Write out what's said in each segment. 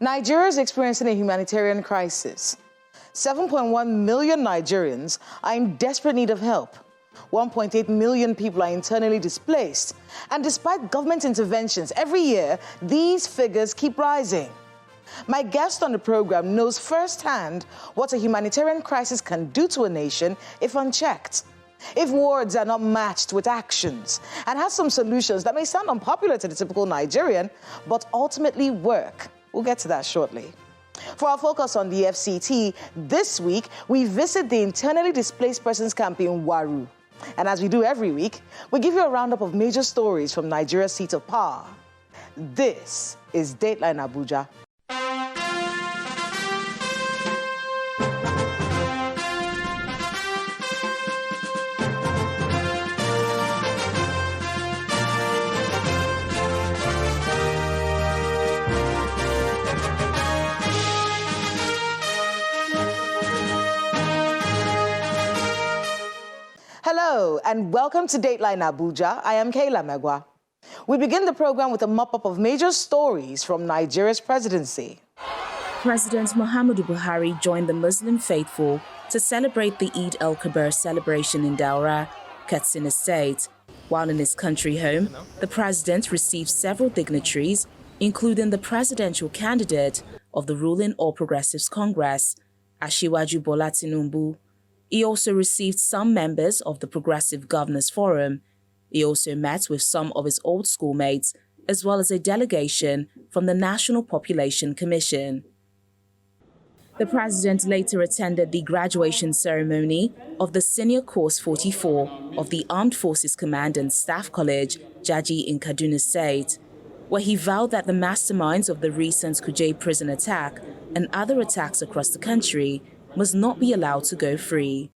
Nigeria is experiencing a humanitarian crisis. 7.1 million Nigerians are in desperate need of help. 1.8 million people are internally displaced. And despite government interventions every year, these figures keep rising. My guest on the program knows firsthand what a humanitarian crisis can do to a nation if unchecked, if words are not matched with actions, and has some solutions that may sound unpopular to the typical Nigerian, but ultimately work. We'll get to that shortly. For our focus on the FCT, this week, we visit the internally displaced persons camp in Waru. And as we do every week, we give you a roundup of major stories from Nigeria's seat of power. This is Dateline Abuja. Hello and welcome to Dateline Abuja. I am Kayla Megwa. We begin the program with a mop-up of major stories from Nigeria's presidency. President Muhammadu Buhari joined the Muslim faithful to celebrate the Eid al-Kabir celebration in Daura, Katsina State. While in his country home, the president received several dignitaries, including the presidential candidate of the ruling All Progressives Congress, Asiwaju Bola Tinubu. He also received some members of the Progressive Governors Forum. He also met with some of his old schoolmates, as well as a delegation from the National Population Commission. The president later attended the graduation ceremony of the Senior Course 44 of the Armed Forces Command and Staff College, Jaji in Kaduna State, where he vowed that the masterminds of the recent Kuje prison attack and other attacks across the country must not be allowed to go free.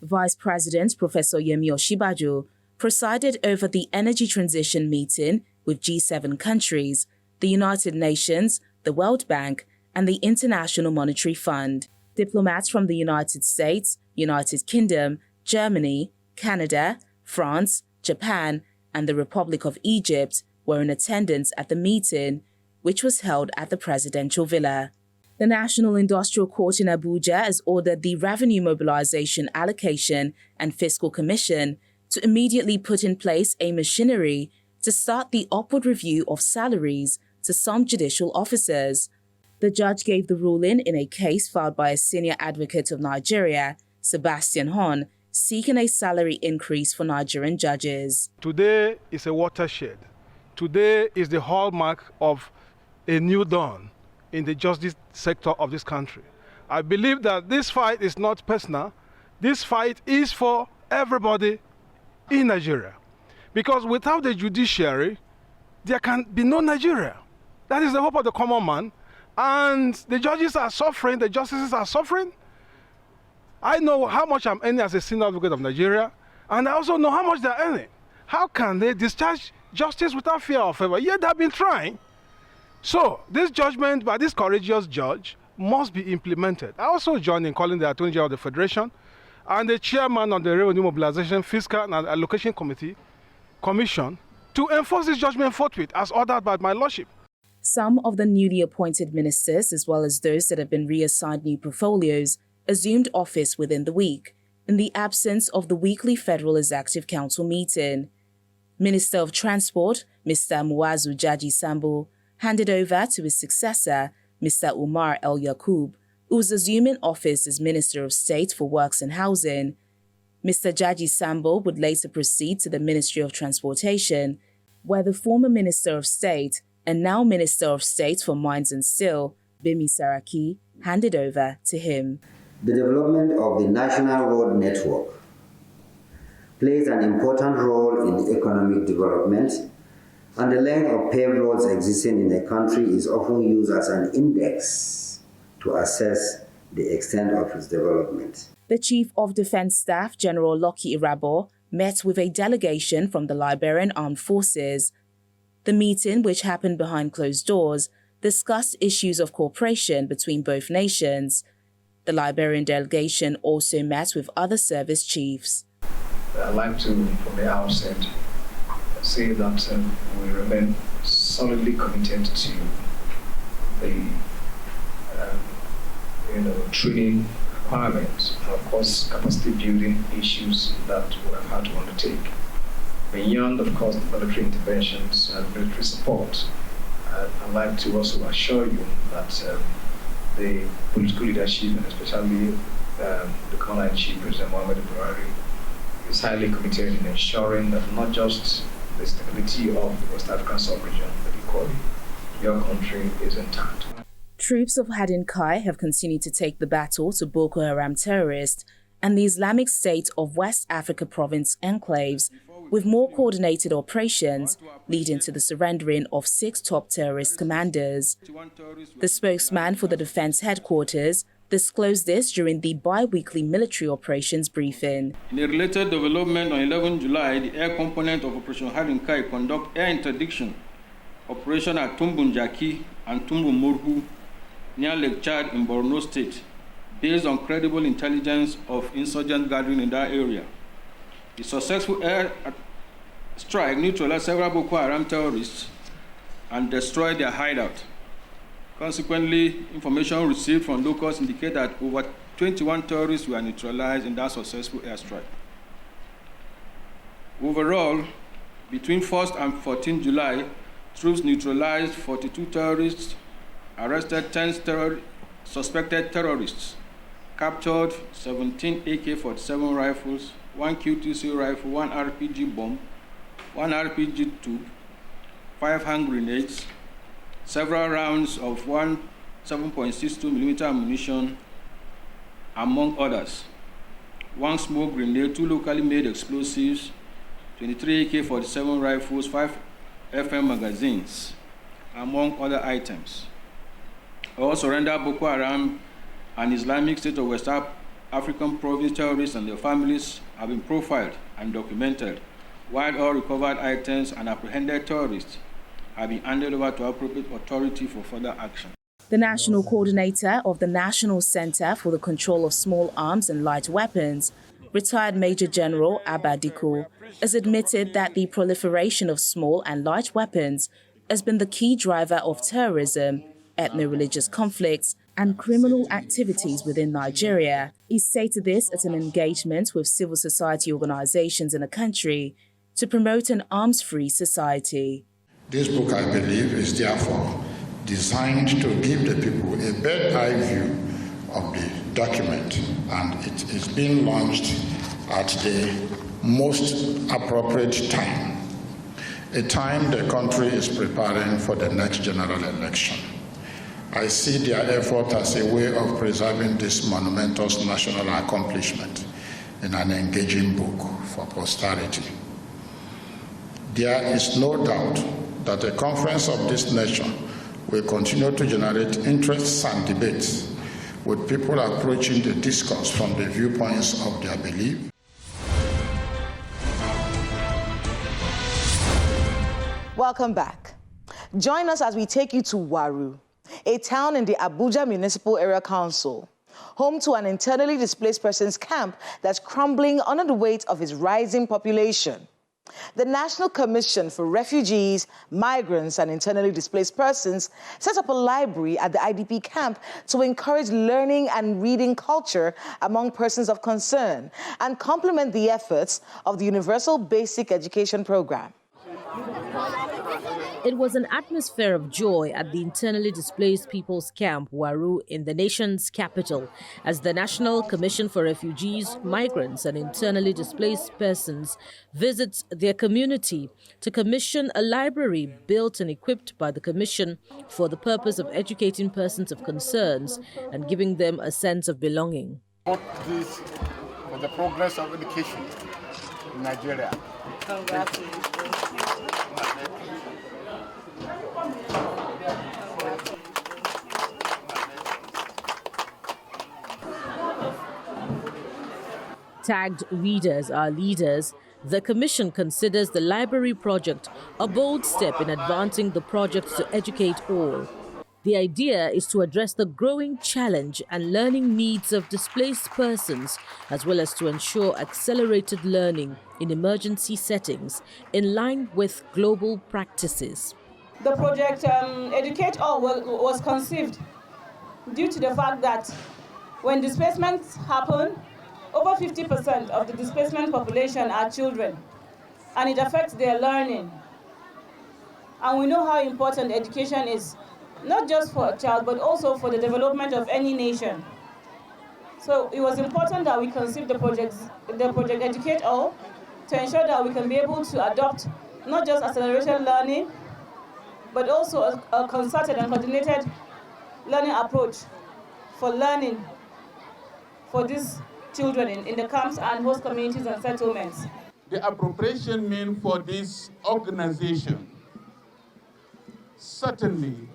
Vice President Professor Yemi Osinbajo presided over the energy transition meeting with G7 countries, the United Nations, the World Bank, and the International Monetary Fund. Diplomats from the United States, United Kingdom, Germany, Canada, France, Japan, and the Republic of Egypt were in attendance at the meeting, which was held at the presidential villa. The National Industrial Court in Abuja has ordered the Revenue Mobilization Allocation and Fiscal Commission to immediately put in place a machinery to start the upward review of salaries to some judicial officers. The judge gave the ruling in a case filed by a senior advocate of Nigeria, Sebastian Hon, seeking a salary increase for Nigerian judges. Today is a watershed. Today is the hallmark of a new dawn in the justice sector of this country. I believe that this fight is not personal. This fight is for everybody in Nigeria. Because without the judiciary, there can be no Nigeria. That is the hope of the common man. And the judges are suffering, the justices are suffering. I know how much I'm earning as a senior advocate of Nigeria, and I also know how much they're earning. How can they discharge justice without fear or favor? Yet they've been trying. So this judgment by this courageous judge must be implemented. I also join in calling the Attorney General of the Federation and the chairman of the Revenue Mobilization, Fiscal and Allocation Commission to enforce this judgment forthwith as ordered by my lordship. Some of the newly appointed ministers, as well as those that have been reassigned new portfolios, assumed office within the week, in the absence of the weekly Federal Executive Council meeting. Minister of Transport, Mr. Muazu Jaji Sambo, handed over to his successor, Mr. Umar El Yakub, who was assuming office as Minister of State for Works and Housing. Mr. Jaji Sambo would later proceed to the Ministry of Transportation, where the former Minister of State and now Minister of State for Mines and Steel, Bimi Saraki, handed over to him. The development of the national road network plays an important role in the economic development, and the length of paved roads existing in a country is often used as an index to assess the extent of its development. The Chief of Defense Staff, General Lucky Irabo, met with a delegation from the Liberian Armed Forces. The meeting, which happened behind closed doors, discussed issues of cooperation between both nations. The Liberian delegation also met with other service chiefs. I'd like to, from the outset, say that we remain solidly committed to the training requirements, and of course capacity building issues that we have had to undertake. Beyond, of course, the military interventions and military support, I'd like to also assure you that the political leadership, and especially the Commander-in-Chief, President Muhammadu Buhari, is highly committed in ensuring that not just the stability of the West African sub-region, but equally your country is intact. Troops of Hadin Kai have continued to take the battle to Boko Haram terrorists and the Islamic State of West Africa province enclaves, with more coordinated operations leading to the surrendering of 6 top terrorist commanders. The spokesman for the defense headquarters disclosed this during the bi-weekly military operations briefing. In a related development, on 11 July, the air component of Operation Hadin Kai conduct air interdiction operation at Tumbunjaki and Tumbumurhu near Lake Chad in Borno State, based on credible intelligence of insurgent gathering in that area. The successful air strike neutralized several Boko Haram terrorists and destroyed their hideout. Consequently, information received from locals indicate that over 21 terrorists were neutralized in that successful airstrike. Overall, between 1st and 14 July, troops neutralized 42 terrorists, arrested 10 suspected terrorists, captured 17 AK-47 rifles, 1 Q-2C rifle, 1 RPG bomb, 1 RPG tube, 5 hand grenades, several rounds of 1 7.62mm ammunition, among others, 1 smoke grenade, 2 locally made explosives, 23 AK-47 rifles, 5 FM magazines, among other items. All surrendered Boko Haram and Islamic State of West African province terrorists and their families have been profiled and documented, while all recovered items and apprehended terrorists have been handed over to appropriate authority for further action. The national coordinator of the National Center for the Control of Small Arms and Light Weapons, retired Major General Abba Diko, has admitted that the proliferation of small and light weapons has been the key driver of terrorism, ethno-religious conflicts, and criminal activities within Nigeria. He stated this at an engagement with civil society organizations in the country to promote an arms-free society. This book, I believe, is therefore designed to give the people a bird's-eye view of the document, and it is being launched at the most appropriate time, a time the country is preparing for the next general election. I see their effort as a way of preserving this monumentous national accomplishment in an engaging book for posterity. There is no doubt that a conference of this nature will continue to generate interests and debates, with people approaching the discourse from the viewpoints of their belief. Welcome back. Join us as we take you to Waru, a town in the Abuja Municipal Area Council, home to an internally displaced persons camp that's crumbling under the weight of its rising population. The National Commission for Refugees, Migrants and Internally Displaced Persons set up a library at the IDP camp to encourage learning and reading culture among persons of concern and complement the efforts of the Universal Basic Education Program. It was an atmosphere of joy at the internally displaced people's camp, Waru, in the nation's capital, as the National Commission for Refugees, Migrants and Internally Displaced Persons visits their community to commission a library built and equipped by the Commission for the purpose of educating persons of concerns and giving them a sense of belonging. This for the progress of education in Nigeria. Congratulations. Tagged Readers Are Leaders, the Commission considers the library project a bold step in advancing the project to educate all. The idea is to address the growing challenge and learning needs of displaced persons, as well as to ensure accelerated learning in emergency settings in line with global practices. The project Educate All was conceived due to the fact that when displacements happen, over 50% of the displacement population are children, and it affects their learning. And we know how important education is, not just for a child, but also for the development of any nation. So it was important that we conceived the project Educate All to ensure that we can be able to adopt not just accelerated learning, but also a concerted and coordinated learning approach for learning for these children in the camps and host communities and settlements. The appropriation meant for this organization certainly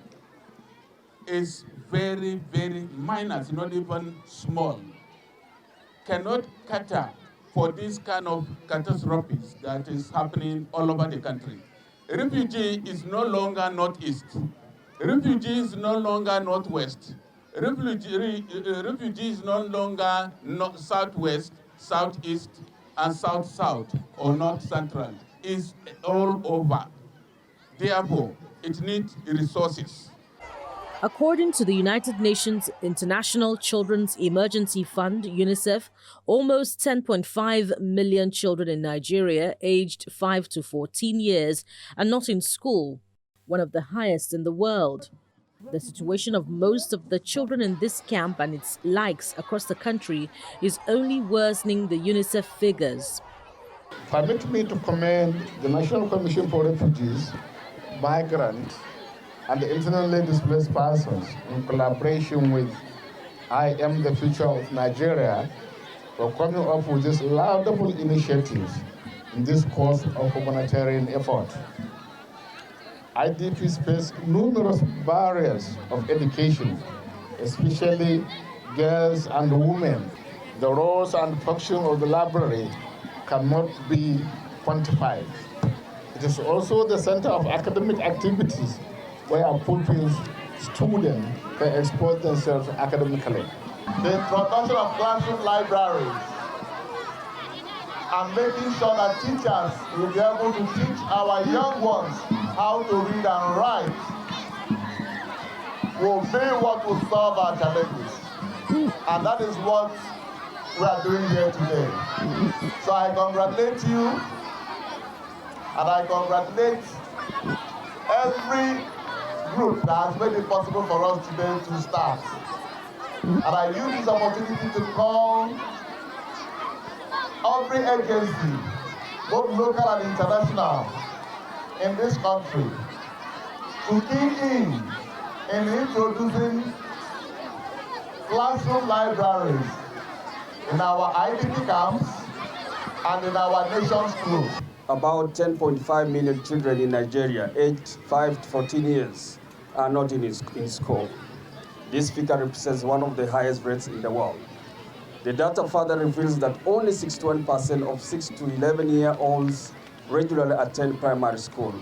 is very, very minor, it's not even small. Cannot cater for this kind of catastrophes that is happening all over the country. Refugee is no longer northeast. Refugee is no longer northwest. Refugee is no longer southwest, southeast, and south-south, or north-central. It's all over. Therefore, it needs resources. According to the United Nations International Children's Emergency Fund, UNICEF, almost 10.5 million children in Nigeria aged 5 to 14 years are not in school, one of the highest in the world. The situation of most of the children in this camp and its likes across the country is only worsening the UNICEF figures. Permit me to commend the National Commission for Refugees, Migrants, and the internally displaced persons in collaboration with I Am the Future of Nigeria for coming up with this laudable initiative in this course of humanitarian effort. IDPs face numerous barriers of education, especially girls and women. The roles and function of the library cannot be quantified. It is also the center of academic activities where pupils, students can expose themselves academically. The introduction of classroom libraries and making sure that teachers will be able to teach our young ones how to read and write will be what will solve our challenges. And that is what we are doing here today. So I congratulate you, and I congratulate every group that has made it possible for us today to start. And I use this opportunity to call every agency, both local and international, in this country, to key in introducing classroom libraries in our IDP camps and in our nation's schools. About 10.5 million children in Nigeria aged 5 to 14 years are not in school. This figure represents one of the highest rates in the world. The data further reveals that only 61% of 6 to 11-year-olds regularly attend primary school,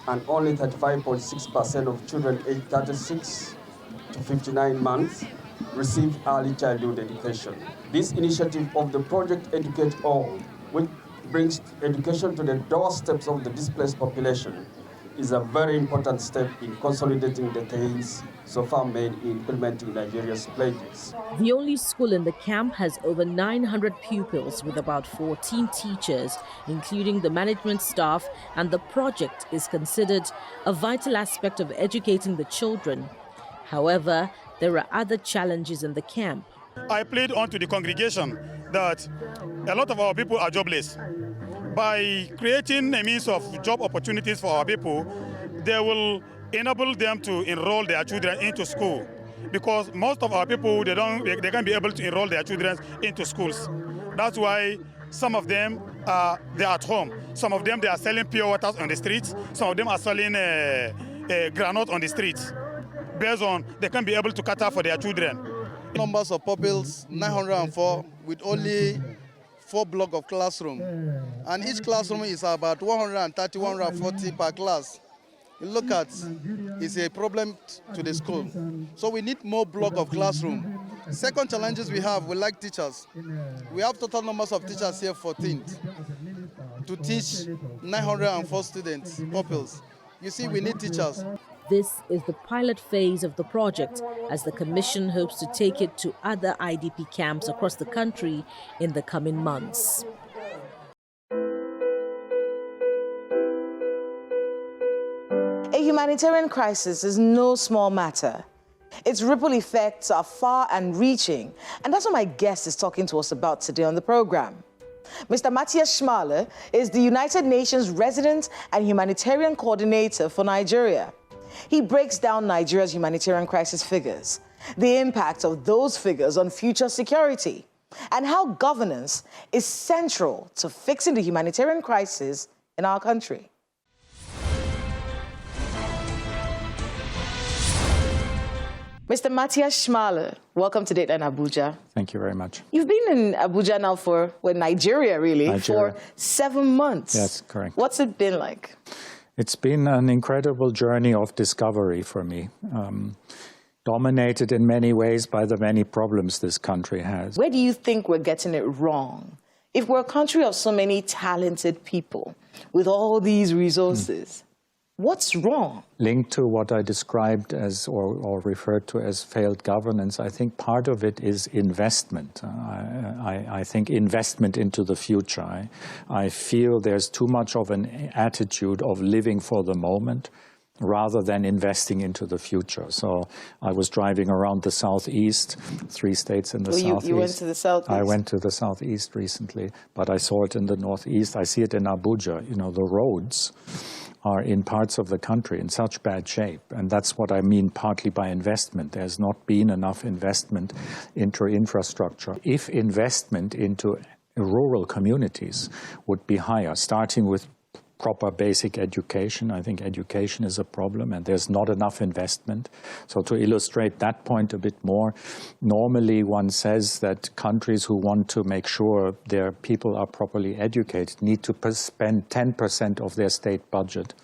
and only 35.6% of children aged 36 to 59 months receive early childhood education. This initiative of the Project Educate All, which brings education to the doorsteps of the displaced population, is a very important step in consolidating the gains so far made in implementing Nigeria's pledges. The only school in the camp has over 900 pupils with about 14 teachers, including the management staff, and the project is considered a vital aspect of educating the children. However, there are other challenges in the camp. I plead on to the congregation that a lot of our people are jobless. By creating a means of job opportunities for our people, they will enable them to enroll their children into school, because most of our people, they can't be able to enroll their children into schools. That's why some of them they're at home. Some of them they are selling pure waters on the streets. Some of them are selling granite on the streets, based on they can't be able to cater for their children. Numbers of pupils 904 with only 4 blocks of classroom, and each classroom is about 130, 140 per class. You look at, it's a problem to the school. So we need more block of classroom. Second challenges we have, we lack teachers. We have total numbers of teachers here, 14, to teach 904 students, pupils. You see, we need teachers. This is the pilot phase of the project, as the Commission hopes to take it to other IDP camps across the country in the coming months. A humanitarian crisis is no small matter. Its ripple effects are far and reaching, and that's what my guest is talking to us about today on the program. Mr. Matthias Schmale is the United Nations Resident and Humanitarian Coordinator for Nigeria. He breaks down Nigeria's humanitarian crisis figures, the impact of those figures on future security, and how governance is central to fixing the humanitarian crisis in our country. Mr. Matthias Schmale, welcome to Dateline Abuja. Thank you very much. You've been in Abuja now for, Nigeria really, for 7 months. Yes, correct. What's it been like? It's been an incredible journey of discovery for me, dominated in many ways by the many problems this country has. Where do you think we're getting it wrong? If we're a country of so many talented people with all these resources, what's wrong? Linked to what I described as, or referred to as failed governance, I think part of it is investment. I think investment into the future. I feel there's too much of an attitude of living for the moment rather than investing into the future. So I was driving around the Southeast, 3 states in the Southeast. You went to the Southeast? I went to the Southeast recently, but I saw it in the Northeast. I see it in Abuja. You know, the roads are in parts of the country in such bad shape. And that's what I mean partly by investment. There's not been enough investment into infrastructure. If investment into rural communities would be higher, starting with proper basic education. I think education is a problem and there's not enough investment. So to illustrate that point a bit more, normally one says that countries who want to make sure their people are properly educated need to spend 10% of their state budget,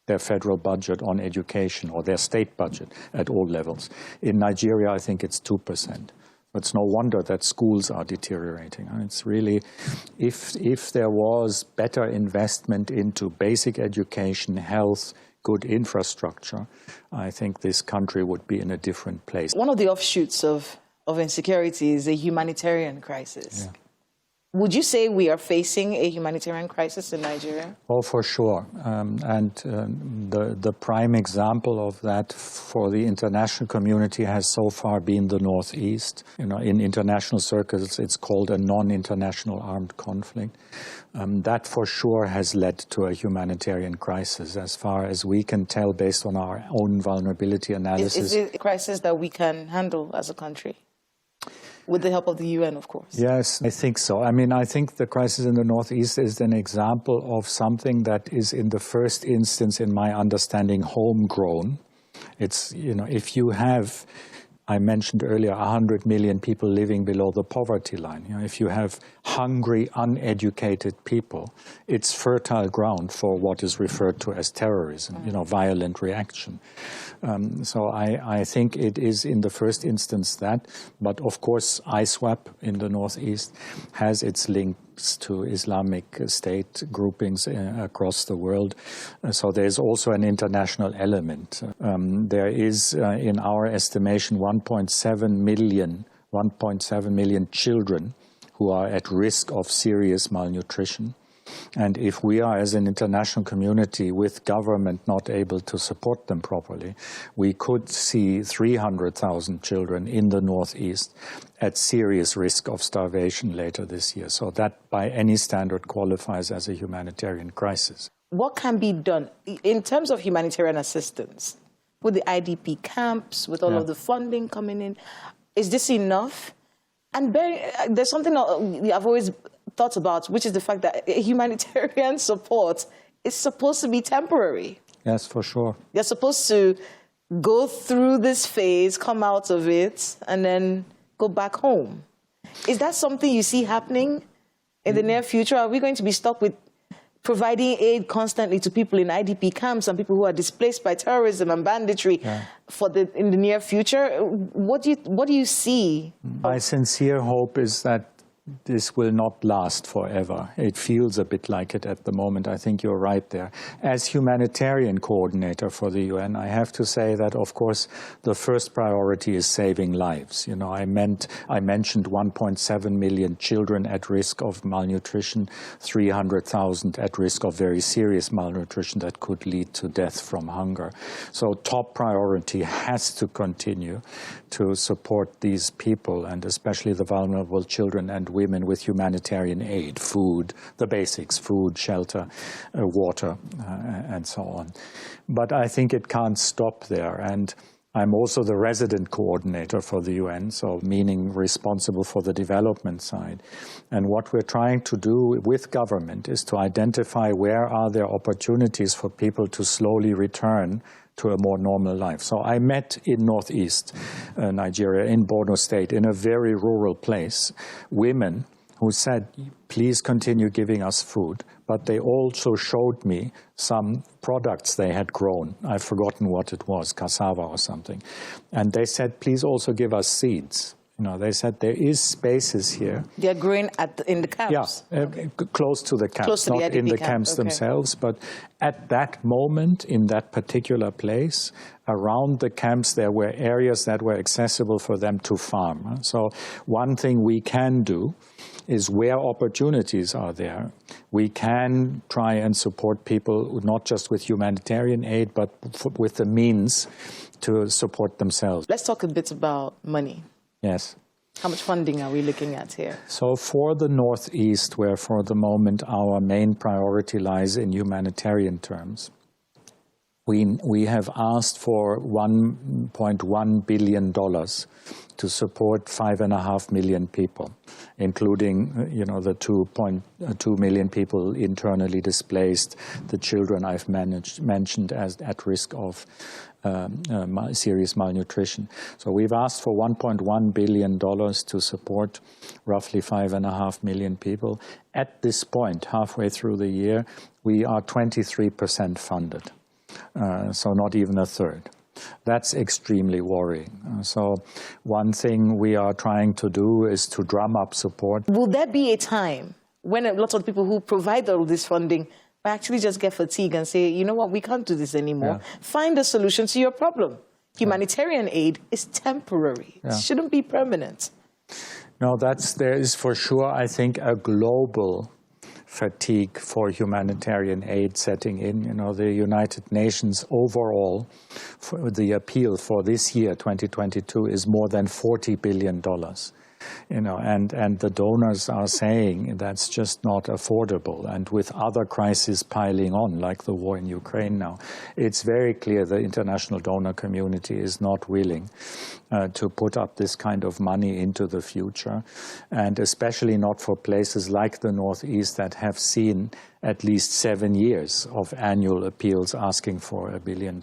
their federal budget, on education, or their state budget at all levels. In Nigeria, I think it's 2%. It's no wonder that schools are deteriorating. It's really, if there was better investment into basic education, health, good infrastructure, I think this country would be in a different place. One of the offshoots of insecurity is a humanitarian crisis. Yeah. Would you say we are facing a humanitarian crisis in Nigeria? Oh, for sure. The prime example of that for the international community has so far been the Northeast. You know, in international circles, it's called a non-international armed conflict. That for sure has led to a humanitarian crisis, as far as we can tell based on our own vulnerability analysis. Is it a crisis that we can handle as a country? With the help of the UN, of course. Yes, I think so. I mean, I think the crisis in the Northeast is an example of something that is, in the first instance, in my understanding, homegrown. It's, you know, if you have, I mentioned earlier, 100 million people living below the poverty line. You know, if you have hungry, uneducated people, it's fertile ground for what is referred to as terrorism, you know, violent reaction. So I think it is in the first instance that, but of course ISWAP in the Northeast has its links to Islamic State groupings across the world. So there's also an international element. There is, in our estimation, 1.7 million children who are at risk of serious malnutrition. And if we are, as an international community, with government not able to support them properly, we could see 300,000 children in the Northeast at serious risk of starvation later this year. So that, by any standard, qualifies as a humanitarian crisis. What can be done in terms of humanitarian assistance with the IDP camps, with all of the funding coming in? Is this enough? And there's something I've always thought about, which is the fact that humanitarian support is supposed to be temporary. Yes, for sure. You're supposed to go through this phase, come out of it, and then go back home. Is that something you see happening in the near future? Are we going to be stuck with providing aid constantly to people in IDP camps and people who are displaced by terrorism and banditry in the near future? What do you see? My sincere hope is that this will not last forever. It feels a bit like it at the moment. I think you're right there. As humanitarian coordinator for the UN, I have to say that, of course, the first priority is saving lives. You know, I mentioned 1.7 million children at risk of malnutrition, 300,000 at risk of very serious malnutrition that could lead to death from hunger. So top priority has to continue to support these people, and especially the vulnerable children and women, with humanitarian aid, food, the basics, food, shelter, water, and so on. But I think it can't stop there. And I'm also the resident coordinator for the UN, so meaning responsible for the development side. And what we're trying to do with government is to identify where are there opportunities for people to slowly return to a more normal life. So I met in northeast Nigeria, in Borno State, in a very rural place, women who said, please continue giving us food. But they also showed me some products they had grown. I've forgotten what it was, cassava or something. And they said, please also give us seeds. You know, they said there is spaces here. They're growing in the camps? Yeah, okay. Close to the camps, to not in the camps themselves, but at that moment, in that particular place, around the camps, there were areas that were accessible for them to farm. So one thing we can do is, where opportunities are there, we can try and support people not just with humanitarian aid, but with the means to support themselves. Let's talk a bit about money. Yes. How much funding are we looking at here? So for the Northeast, where for the moment our main priority lies in humanitarian terms, we have asked for $1.1 billion to support 5.5 million people, including, you know, the 2.2 million people internally displaced, the children I've mentioned as at risk of serious malnutrition. So we've asked for $1.1 billion to support roughly 5.5 million people. At this point, halfway through the year, we are 23% funded, so not even a third. That's extremely worrying. So one thing we are trying to do is to drum up support. Will there be a time when a lot of people who provide all this funding actually just get fatigued and say, you know what, we can't do this anymore? Yeah. Find a solution to your problem. Humanitarian aid is temporary. Yeah. It shouldn't be permanent. No, there is for sure, I think, a global fatigue for humanitarian aid setting in. You know, the United Nations overall, for the appeal for this year, 2022, is more than $40 billion. You know, and the donors are saying that's just not affordable. And with other crises piling on, like the war in Ukraine now, it's very clear the international donor community is not willing to put up this kind of money into the future, and especially not for places like the Northeast that have seen at least 7 years of annual appeals asking for $1 billion.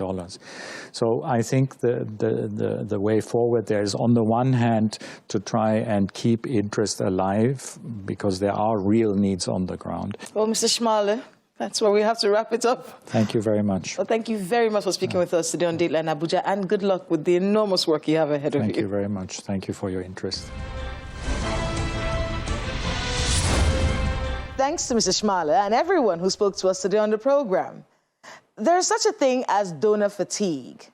So I think the way forward there is, on the one hand, to try and keep interest alive, because there are real needs on the ground. Well, Mr. Schmale, that's where we have to wrap it up. Thank you very much. Well, thank you very much for speaking with us today on Dateline Abuja, and good luck with the enormous work you have ahead of you. Thank you very much. Thank you for your interest. Thanks to Mr. Schmale and everyone who spoke to us today on the program. There's such a thing as donor fatigue.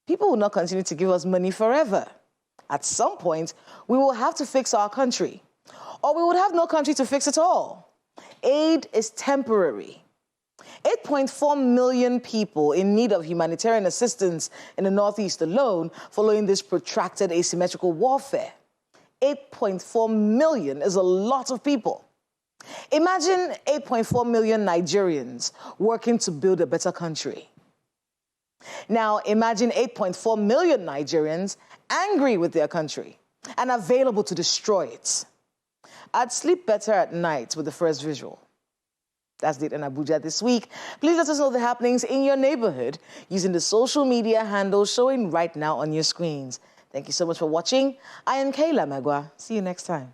People will not continue to give us money forever. At some point, we will have to fix our country, or we would have no country to fix at all. Aid is temporary. 8.4 million people in need of humanitarian assistance in the Northeast alone following this protracted asymmetrical warfare. 8.4 million is a lot of people. Imagine 8.4 million Nigerians working to build a better country. Now, imagine 8.4 million Nigerians angry with their country and available to destroy it. I'd sleep better at night with the first visual. That's Dateline Abuja this week. Please let us know the happenings in your neighborhood using the social media handles showing right now on your screens. Thank you so much for watching. I am Kayla Magwa. See you next time.